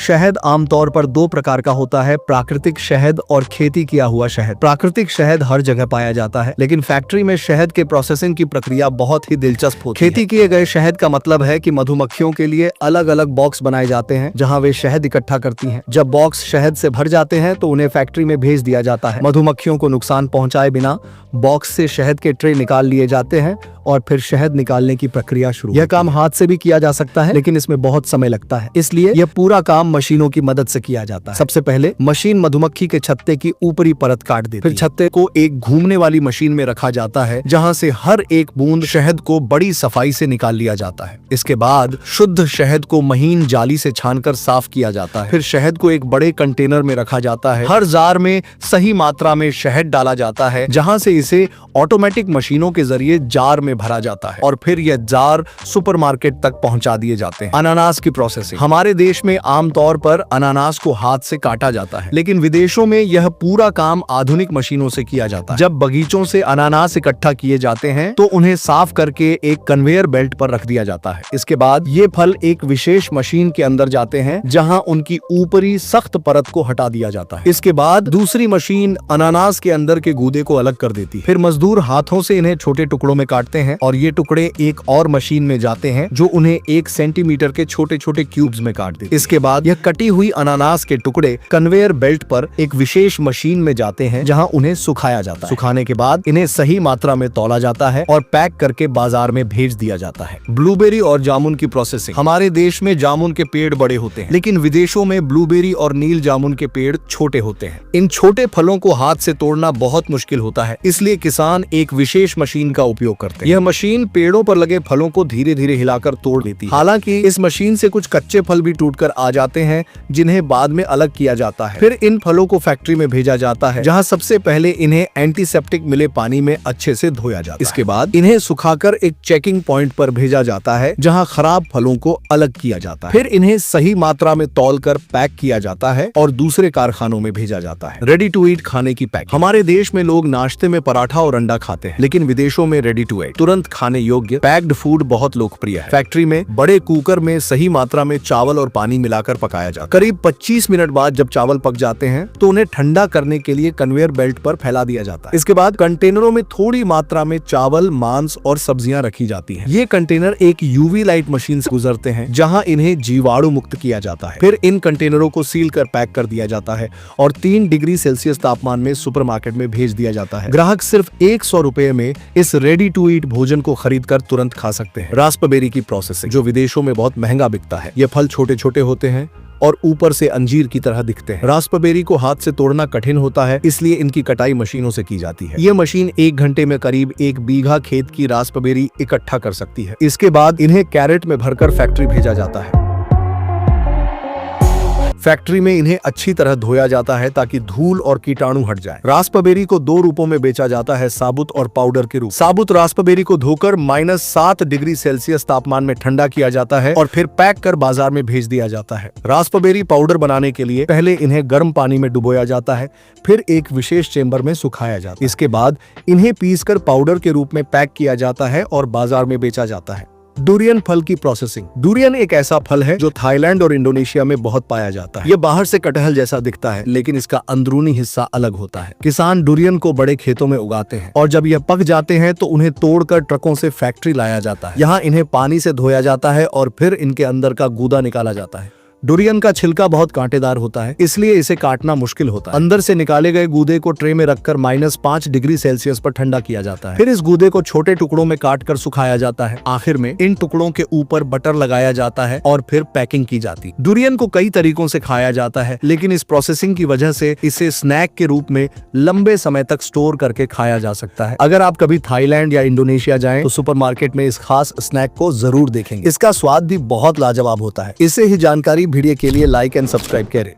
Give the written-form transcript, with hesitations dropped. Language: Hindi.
शहद आमतौर पर दो प्रकार का होता है, प्राकृतिक शहद और खेती किया हुआ शहद। प्राकृतिक शहद हर जगह पाया जाता है, लेकिन फैक्ट्री में शहद के प्रोसेसिंग की प्रक्रिया बहुत ही दिलचस्प होती है। खेती किए गए शहद का मतलब है कि मधुमक्खियों के लिए अलग अलग बॉक्स बनाए जाते हैं जहां वे शहद इकट्ठा करती हैं। जब बॉक्स शहद से भर जाते हैं तो उन्हें फैक्ट्री में भेज दिया जाता है। मधुमक्खियों को नुकसान पहुंचाए बिना बॉक्स से शहद के ट्रे निकाल लिए जाते हैं और फिर शहद निकालने की प्रक्रिया शुरू। यह काम हाथ से भी किया जा सकता है, लेकिन इसमें बहुत समय लगता है, इसलिए यह पूरा काम मशीनों की मदद से किया जाता है। सबसे पहले मशीन मधुमक्खी के छत्ते की ऊपरी परत काट देती है। फिर छत्ते को एक घूमने वाली मशीन में रखा जाता है जहां से हर एक बूंद शहद को बड़ी सफाई से निकाल लिया जाता है। इसके बाद शुद्ध शहद को महीन जाली से छानकर साफ किया जाता है। फिर शहद को एक बड़े कंटेनर में रखा जाता है। हर जार में सही मात्रा में शहद डाला जाता है, जहां से इसे ऑटोमेटिक मशीनों के जरिए जार में भरा जाता है और फिर यह जार सुपरमार्केट तक पहुंचा दिए जाते हैं। अनानास की प्रोसेसिंग। हमारे देश में आमतौर पर अनानास को हाथ से काटा जाता है, लेकिन विदेशों में यह पूरा काम आधुनिक मशीनों से किया जाता है। जब बगीचों से अनानास इकट्ठा किए जाते हैं तो उन्हें साफ करके एक कन्वेयर बेल्ट पर रख दिया जाता है। इसके बाद ये फल एक विशेष मशीन के अंदर जाते हैं जहां उनकी ऊपरी सख्त परत को हटा दिया जाता है। इसके बाद दूसरी मशीन अनानास के अंदर के गूदे को अलग कर देती है। फिर मजदूर हाथों से इन्हें छोटे टुकड़ों में काटते हैं और ये टुकड़े एक और मशीन में जाते हैं जो उन्हें 1 सेंटीमीटर के छोटे छोटे क्यूब्स में काट देती है। इसके बाद यह कटी हुई अनानास के टुकड़े कन्वेयर बेल्ट पर एक विशेष मशीन में जाते हैं जहां उन्हें सुखाया जाता है। सुखाने के बाद इन्हें सही मात्रा में तौला जाता है और पैक करके बाजार में भेज दिया जाता है। ब्लूबेरी और जामुन की प्रोसेसिंग। हमारे देश में जामुन के पेड़ बड़े होते हैं, लेकिन विदेशों में ब्लूबेरी और नील जामुन के पेड़ छोटे होते हैं। इन छोटे फलों को हाथ से तोड़ना बहुत मुश्किल होता है, इसलिए किसान एक विशेष मशीन का उपयोग करते हैं। यह मशीन पेड़ों पर लगे फलों को धीरे धीरे हिलाकर तोड़ देती है। हालांकि इस मशीन से कुछ कच्चे फल भी टूटकर आ जाते हैं, जिन्हें बाद में अलग किया जाता है। फिर इन फलों को फैक्ट्री में भेजा जाता है, जहां सबसे पहले इन्हें एंटीसेप्टिक मिले पानी में अच्छे से धोया जाता है। इसके बाद इन्हें सुखाकर एक चेकिंग पॉइंट पर भेजा जाता है, जहां खराब फलों को अलग किया जाता है। फिर इन्हें सही मात्रा में तौलकर पैक किया जाता है और दूसरे कारखानों में भेजा जाता है। रेडी टू ईट खाने की पैक। हमारे देश में लोग नाश्ते में पराठा और अंडा खाते हैं, लेकिन विदेशों में रेडी टू ईट तुरंत खाने योग्य पैक्ड फूड बहुत लोकप्रिय है। फैक्ट्री में बड़े कुकर में सही मात्रा में चावल और पानी मिलाकर पकाया जाता है। करीब 25 मिनट बाद जब चावल पक जाते हैं तो उन्हें ठंडा करने के लिए कन्वेयर बेल्ट पर फैला दिया जाता है। इसके बाद कंटेनरों में थोड़ी मात्रा में चावल, मांस और सब्जियां रखी जाती हैं। ये कंटेनर एक यूवी लाइट मशीन से गुजरते हैं, जहां इन्हें जीवाणु मुक्त किया जाता है। फिर इन कंटेनरों को सील कर पैक कर दिया जाता है और 3 डिग्री सेल्सियस तापमान में सुपरमार्केट में भेज दिया जाता है। ग्राहक सिर्फ 100 रुपए में इस रेडी टू ईट भोजन को खरीद कर तुरंत खा सकते हैं। रास्पबेरी की प्रोसेसिंग, जो विदेशों में बहुत महंगा बिकता है। ये फल छोटे छोटे होते हैं और ऊपर से अंजीर की तरह दिखते हैं। रास्पबेरी को हाथ से तोड़ना कठिन होता है, इसलिए इनकी कटाई मशीनों से की जाती है। ये मशीन 1 घंटे में करीब 1 बीघा खेत की रास्पबेरी इकट्ठा कर सकती है। इसके बाद इन्हें कैरेट में भरकर फैक्ट्री भेजा जाता है। फैक्ट्री में इन्हें अच्छी तरह धोया जाता है ताकि धूल और कीटाणु हट जाए। रास्पबेरी को 2 रूपों में बेचा जाता है, साबुत और पाउडर के रूप। साबुत रास्पबेरी को धोकर -7 डिग्री सेल्सियस तापमान में ठंडा किया जाता है और फिर पैक कर बाजार में भेज दिया जाता है। रास्पबेरी पाउडर बनाने के लिए पहले इन्हें गर्म पानी में डुबोया जाता है, फिर एक विशेष चेंबर में सुखाया जाता है। इसके बाद इन्हें पीसकर पाउडर के रूप में पैक किया जाता है और बाजार में बेचा जाता है। डुरियन फल की प्रोसेसिंग। डुरियन एक ऐसा फल है जो थाईलैंड और इंडोनेशिया में बहुत पाया जाता है। ये बाहर से कटहल जैसा दिखता है, लेकिन इसका अंदरूनी हिस्सा अलग होता है। किसान डुरियन को बड़े खेतों में उगाते हैं और जब यह पक जाते हैं तो उन्हें तोड़कर ट्रकों से फैक्ट्री लाया जाता है। यहाँ इन्हें पानी से धोया जाता है और फिर इनके अंदर का गूदा निकाला जाता है। डुरियन का छिलका बहुत कांटेदार होता है, इसलिए इसे काटना मुश्किल होता है। अंदर से निकाले गए गूदे को ट्रे में रखकर -5 डिग्री सेल्सियस पर ठंडा किया जाता है। फिर इस गूदे को छोटे टुकड़ों में काटकर सुखाया जाता है। आखिर में इन टुकड़ों के ऊपर बटर लगाया जाता है और फिर पैकिंग की जाती है। डुरियन को कई तरीकों से खाया जाता है, लेकिन इस प्रोसेसिंग की वजह से इसे स्नैक के रूप में लंबे समय तक स्टोर करके खाया जा सकता है। अगर आप कभी थाईलैंड या इंडोनेशिया जाएं तो सुपरमार्केट में इस खास स्नैक को जरूर देखेंगे। इसका स्वाद भी बहुत लाजवाब होता है। इससे ही जानकारी वीडियो के लिए लाइक एंड सब्सक्राइब करें।